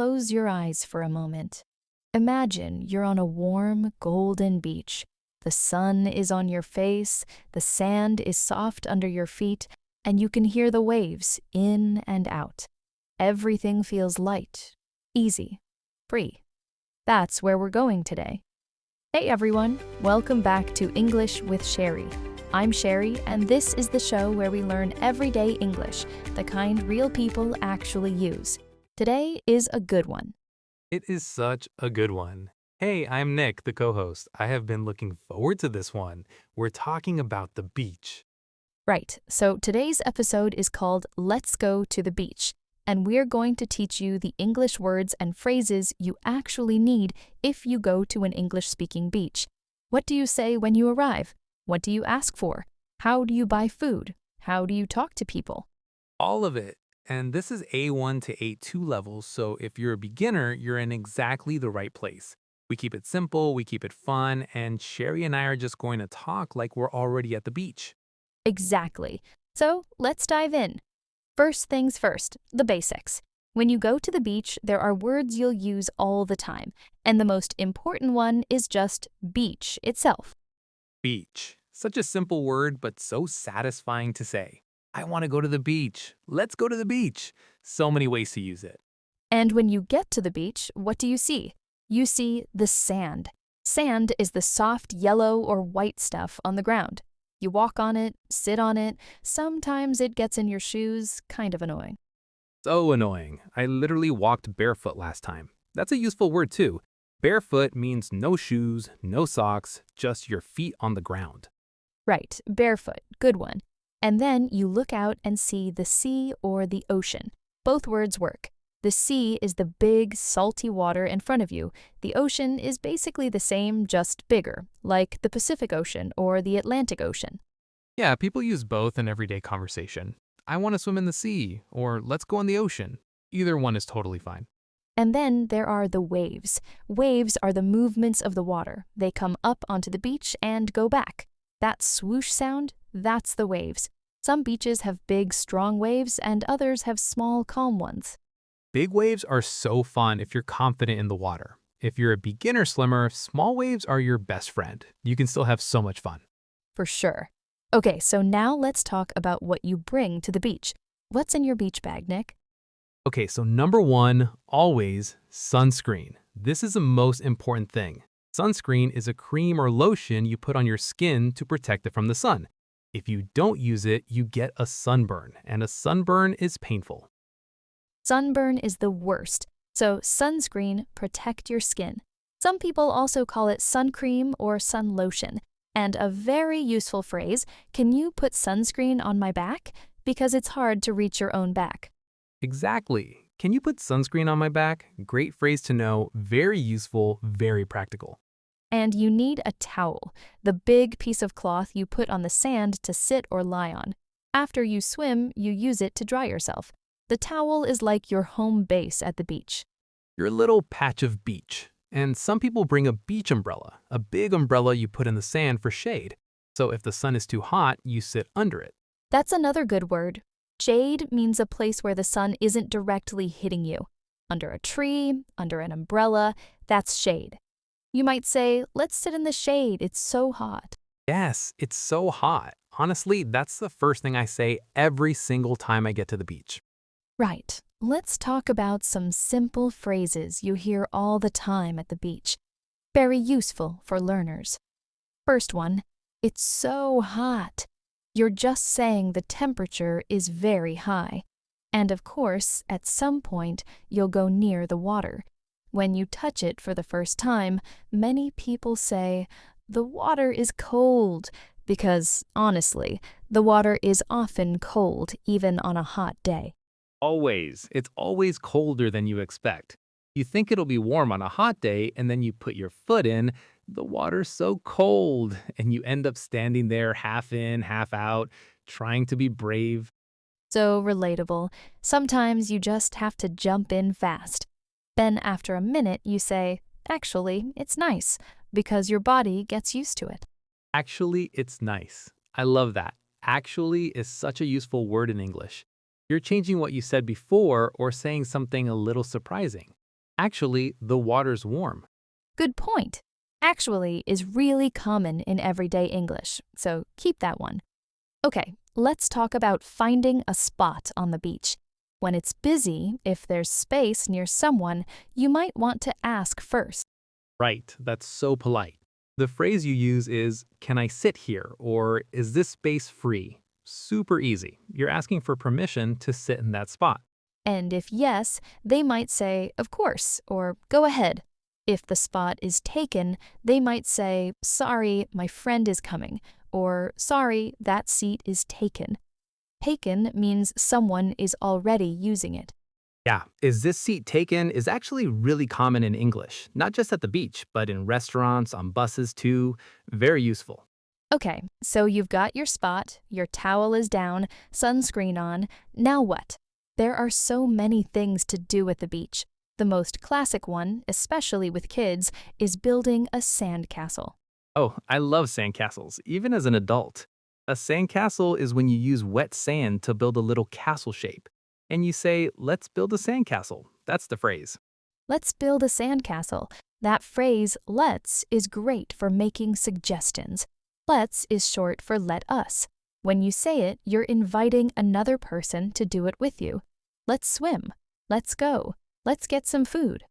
close your eyes for a moment. Imagine you're on a warm, golden beach. The sun is on your face, the sand is soft under your feet, and you can hear the waves in and out. Everything feels light, easy, free. That's where we're going today. Hey everyone, welcome back to English with Cheri. I'm Cheri, and this is the show where we learn everyday English, the kind real people actually use. Today is a good one. It is such a good one. Hey, I'm Nick, the co-host. I have been looking forward to this one. We're talking about the beach. Right, so today's episode is called Let's Go to the Beach, and we're going to teach you the English words and phrases you actually need if you go to an English-speaking beach. What do you say when you arrive? What do you ask for? How do you buy food? How do you talk to people? All of it. And this is A1 to A2 levels, so if you're a beginner, you're in exactly the right place. We keep it simple, we keep it fun, and Cheri and I are just going to talk like we're already at the beach. Exactly. So let's dive in. First things first, the basics. When you go to the beach, there are words you'll use all the time, and the most important one is just beach itself. Beach. Such a simple word, but so satisfying to say. I want to go to the beach. Let's go to the beach. So many ways to use it. And when you get to the beach, what do you see? You see the sand. Sand is the soft yellow or white stuff on the ground. You walk on it, sit on it, sometimes it gets in your shoes, kind of annoying. So annoying. I literally walked barefoot last time. That's a useful word too. Barefoot means no shoes, no socks, just your feet on the ground. Right, barefoot, good one. And then you look out and see the sea or the ocean. Both words work. The sea is the big, salty water in front of you. The ocean is basically the same, just bigger, like the Pacific Ocean or the Atlantic Ocean. Yeah, people use both in everyday conversation. I want to swim in the sea, or let's go on the ocean. Either one is totally fine. And then there are the waves. Waves are the movements of the water. They come up onto the beach and go back. That swoosh sound, that's the waves. Some beaches have big, strong waves, and others have small, calm ones. Big waves are so fun if you're confident in the water. If you're a beginner swimmer, small waves are your best friend. You can still have so much fun. For sure. Okay, so now let's talk about what you bring to the beach. What's in your beach bag, Nick? Okay, so number one, always sunscreen. This is the most important thing. Sunscreen is a cream or lotion you put on your skin to protect it from the sun. If you don't use it, you get a sunburn, and a sunburn is painful. Sunburn is the worst, so sunscreen, protect your skin. Some people also call it sun cream or sun lotion. And a very useful phrase, can you put sunscreen on my back? Because it's hard to reach your own back. Exactly. Can you put sunscreen on my back? Great phrase to know, very useful, very practical. And you need a towel, the big piece of cloth you put on the sand to sit or lie on. After you swim, you use it to dry yourself. The towel is like your home base at the beach. Your little patch of beach. And some people bring a beach umbrella, a big umbrella you put in the sand for shade. So if the sun is too hot, you sit under it. That's another good word. Shade means a place where the sun isn't directly hitting you. Under a tree, under an umbrella, that's shade. You might say, let's sit in the shade, it's so hot. Yes, it's so hot. Honestly, that's the first thing I say every single time I get to the beach. Right. Let's talk about some simple phrases you hear all the time at the beach. Very useful for learners. First one, it's so hot. You're just saying the temperature is very high. And of course, at some point, you'll go near the water. When you touch it for the first time, many people say, the water is cold, because, honestly, the water is often cold even on a hot day. Always. It's always colder than you expect. You think it'll be warm on a hot day, and then you put your foot in, the water's so cold, and you end up standing there half in, half out, trying to be brave. So relatable. Sometimes you just have to jump in fast. Then after a minute, you say, actually, it's nice, because your body gets used to it. Actually, it's nice. I love that. Actually is such a useful word in English. You're changing what you said before or saying something a little surprising. Actually, the water's warm. Good point. Actually is really common in everyday English, so keep that one. Okay, let's talk about finding a spot on the beach. When it's busy, if there's space near someone, you might want to ask first. Right, that's so polite. The phrase you use is, "Can I sit here?" or "Is this space free?" Super easy. You're asking for permission to sit in that spot. And if yes, they might say, of course, or go ahead. If the spot is taken, they might say, sorry, my friend is coming, or sorry, that seat is taken. Taken means someone is already using it. Yeah, "Is this seat taken?" is actually really common in English, not just at the beach, but in restaurants, on buses too. Very useful. Okay, so you've got your spot, your towel is down, sunscreen on. Now what? There are so many things to do at the beach. The most classic one, especially with kids, is building a sandcastle. Oh, I love sandcastles, even as an adult. A sandcastle is when you use wet sand to build a little castle shape. And you say, "Let's build a sandcastle." That's the phrase. Let's build a sandcastle. That phrase, let's, is great for making suggestions. Let's is short for let us. When you say it, you're inviting another person to do it with you. Let's swim. Let's go. Let's get some food.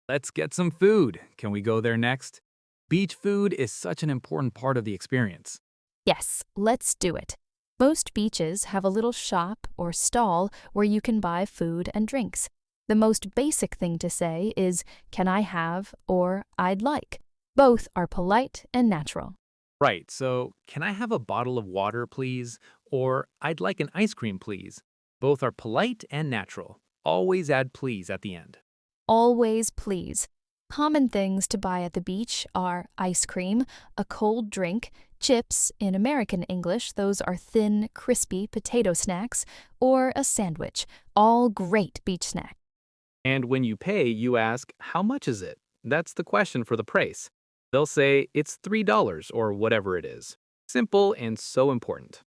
Let's get some food. Can we go there next? Beach food is such an important part of the experience. Yes, let's do it. Most beaches have a little shop or stall where you can buy food and drinks. The most basic thing to say is, can I have, or I'd like. Both are polite and natural. Right, so "Can I have a bottle of water, please?" Or "I'd like an ice cream, please." Both are polite and natural. Always add "please" at the end. Always please. Common things to buy at the beach are ice cream, a cold drink, chips, in American English, those are thin, crispy potato snacks, or a sandwich, all great beach snacks. And when you pay, you ask, "How much is it?" That's the question for the price. They'll say, "It's $3 or whatever it is." Simple and so important.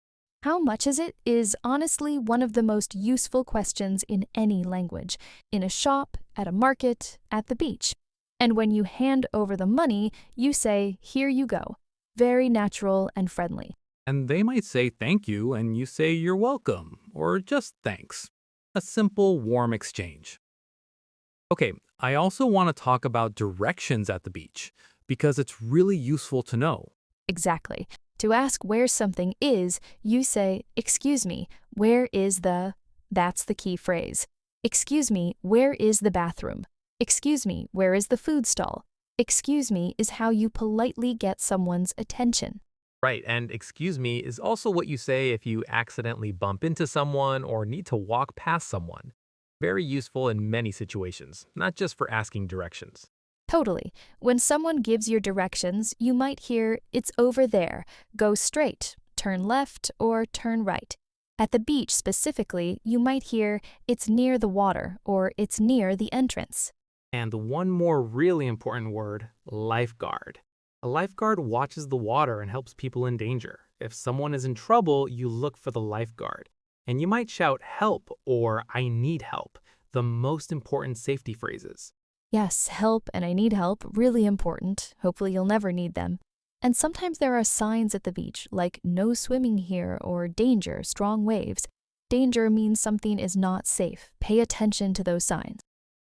How much is it is honestly one of the most useful questions in any language, in a shop, at a market, at the beach. And when you hand over the money, you say, here you go. Very natural and friendly. And they might say thank you, and you say you're welcome, or just thanks. A simple, warm exchange. Okay, I also want to talk about directions at the beach, because it's really useful to know. Exactly. To ask where something is, you say, excuse me, where is the... That's the key phrase. Excuse me, where is the bathroom? Excuse me, where is the food stall? Excuse me is how you politely get someone's attention. Right, and "excuse me" is also what you say if you accidentally bump into someone or need to walk past someone. Very useful in many situations, not just for asking directions. Totally. When someone gives you directions, you might hear, it's over there, go straight, turn left, or turn right. At the beach specifically, you might hear, it's near the water, or it's near the entrance. And one more really important word, lifeguard. A lifeguard watches the water and helps people in danger. If someone is in trouble, you look for the lifeguard. And you might shout "help" or "I need help," the most important safety phrases. Yes, help and I need help, really important. Hopefully you'll never need them. And sometimes there are signs at the beach, like no swimming here or danger, strong waves. Danger means something is not safe. Pay attention to those signs.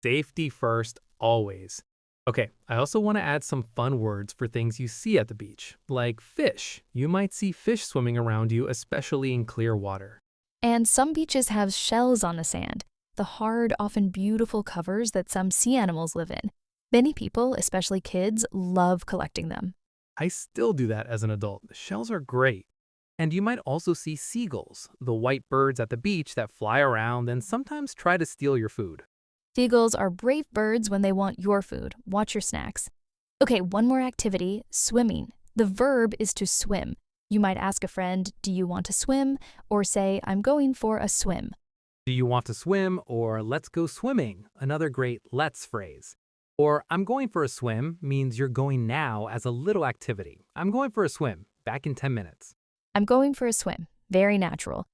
Safety first, always. Okay, I also want to add some fun words for things you see at the beach, like fish. You might see fish swimming around you, especially in clear water. And some beaches have shells on the sand, the hard, often beautiful covers that some sea animals live in. Many people, especially kids, love collecting them. I still do that as an adult. Shells are great. And you might also see seagulls, the white birds at the beach that fly around and sometimes try to steal your food. Seagulls are brave birds when they want your food. Watch your snacks. Okay, one more activity, swimming. The verb is to swim. You might ask a friend, do you want to swim? Or say, I'm going for a swim. Do you want to swim? Or "Let's go swimming," another great "let's" phrase. Or "I'm going for a swim" means you're going now as a little activity. I'm going for a swim, back in 10 minutes. I'm going for a swim. Very natural.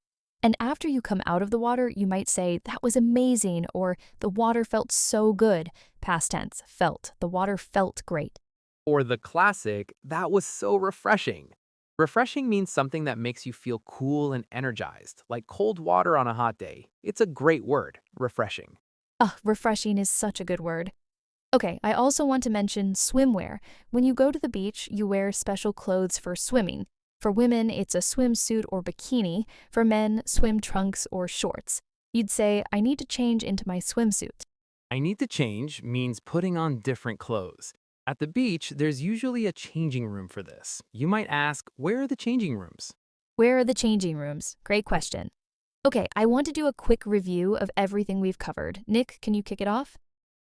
And after you come out of the water, you might say, "That was amazing," or "The water felt so good." Past tense, felt. The water felt great. Or the classic, "That was so refreshing." Refreshing means something that makes you feel cool and energized, like cold water on a hot day. It's a great word, refreshing. Ugh, refreshing is such a good word. Okay, I also want to mention swimwear. When you go to the beach, you wear special clothes for swimming. For women, it's a swimsuit or bikini. For men, swim trunks or shorts. You'd say, "I need to change into my swimsuit." I need to change means putting on different clothes. At the beach, there's usually a changing room for this. You might ask, where are the changing rooms? Where are the changing rooms? Great question. Okay, I want to do a quick review of everything we've covered. Nick, can you kick it off?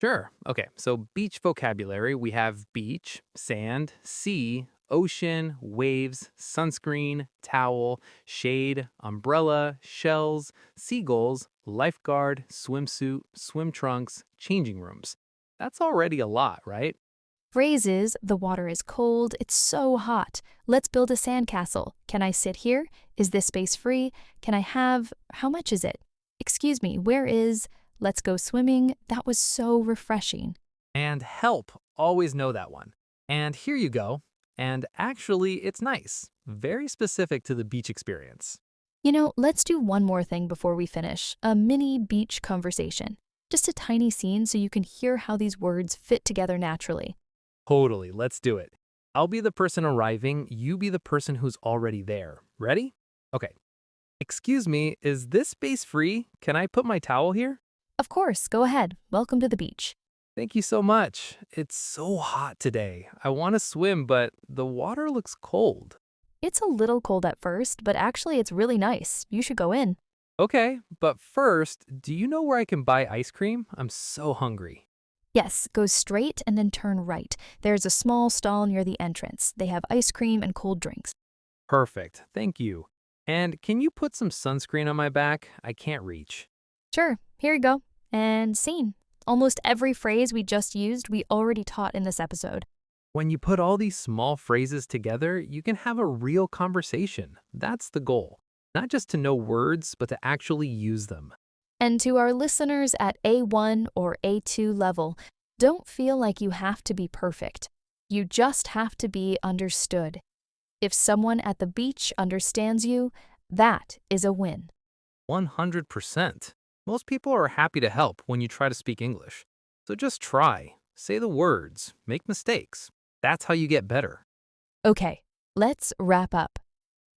Sure. Okay, so beach vocabulary, we have beach, sand, sea, ocean, waves, sunscreen, towel, shade, umbrella, shells, seagulls, lifeguard, swimsuit, swim trunks, changing rooms. That's already a lot, right? Phrases: "The water is cold," "It's so hot," "Let's build a sandcastle," "Can I sit here?" "Is this space free?" "Can I have?" "How much is it?" "Excuse me, where is?" "Let's go swimming," "That was so refreshing." And help, always know that one. And here you go. And actually, it's nice. Very specific to the beach experience. Let's do one more thing before we finish, a mini beach conversation. Just a tiny scene so you can hear how these words fit together naturally. Totally, let's do it. I'll be the person arriving, you be the person who's already there. Ready? Okay. Excuse me, is this space free? Can I put my towel here? Of course, go ahead. Welcome to the beach. Thank you so much. It's so hot today. I want to swim, but the water looks cold. It's a little cold at first, but actually it's really nice. You should go in. Okay, but first, do you know where I can buy ice cream? I'm so hungry. Yes, go straight and then turn right. There's a small stall near the entrance. They have ice cream and cold drinks. Perfect, thank you. And can you put some sunscreen on my back? I can't reach. Sure, here you go. And scene. Almost every phrase we just used, we already taught in this episode. When you put all these small phrases together, you can have a real conversation. That's the goal. Not just to know words, but to actually use them. And to our listeners at A1 or A2 level, don't feel like you have to be perfect. You just have to be understood. If someone at the beach understands you, that is a win. 100%. Most people are happy to help when you try to speak English. So just try, say the words, make mistakes. That's how you get better. Okay, let's wrap up.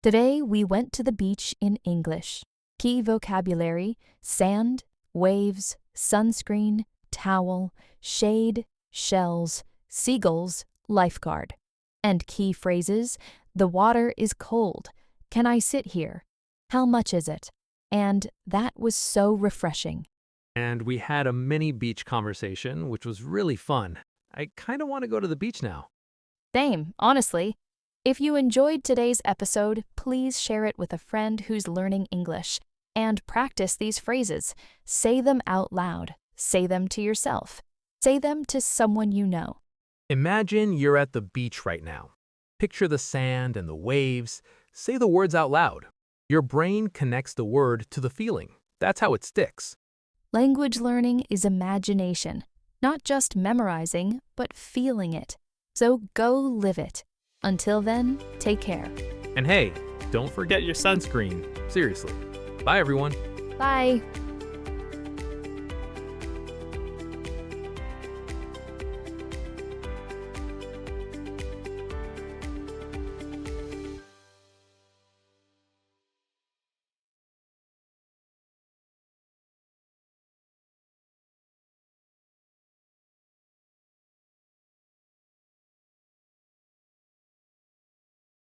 Today we went to the beach in English. Key vocabulary: sand, waves, sunscreen, towel, shade, shells, seagulls, lifeguard. And key phrases: "The water is cold," "Can I sit here?" "How much is it?" and "That was so refreshing." And we had a mini beach conversation, which was really fun. I kind of want to go to the beach now. Same, honestly. If you enjoyed today's episode, please share it with a friend who's learning English. And practice these phrases. Say them out loud. Say them to yourself. Say them to someone you know. Imagine you're at the beach right now. Picture the sand and the waves. Say the words out loud. Your brain connects the word to the feeling. That's how it sticks. Language learning is imagination, not just memorizing, but feeling it. So go live it. Until then, take care. And hey, don't forget your sunscreen. Seriously. Bye, everyone. Bye.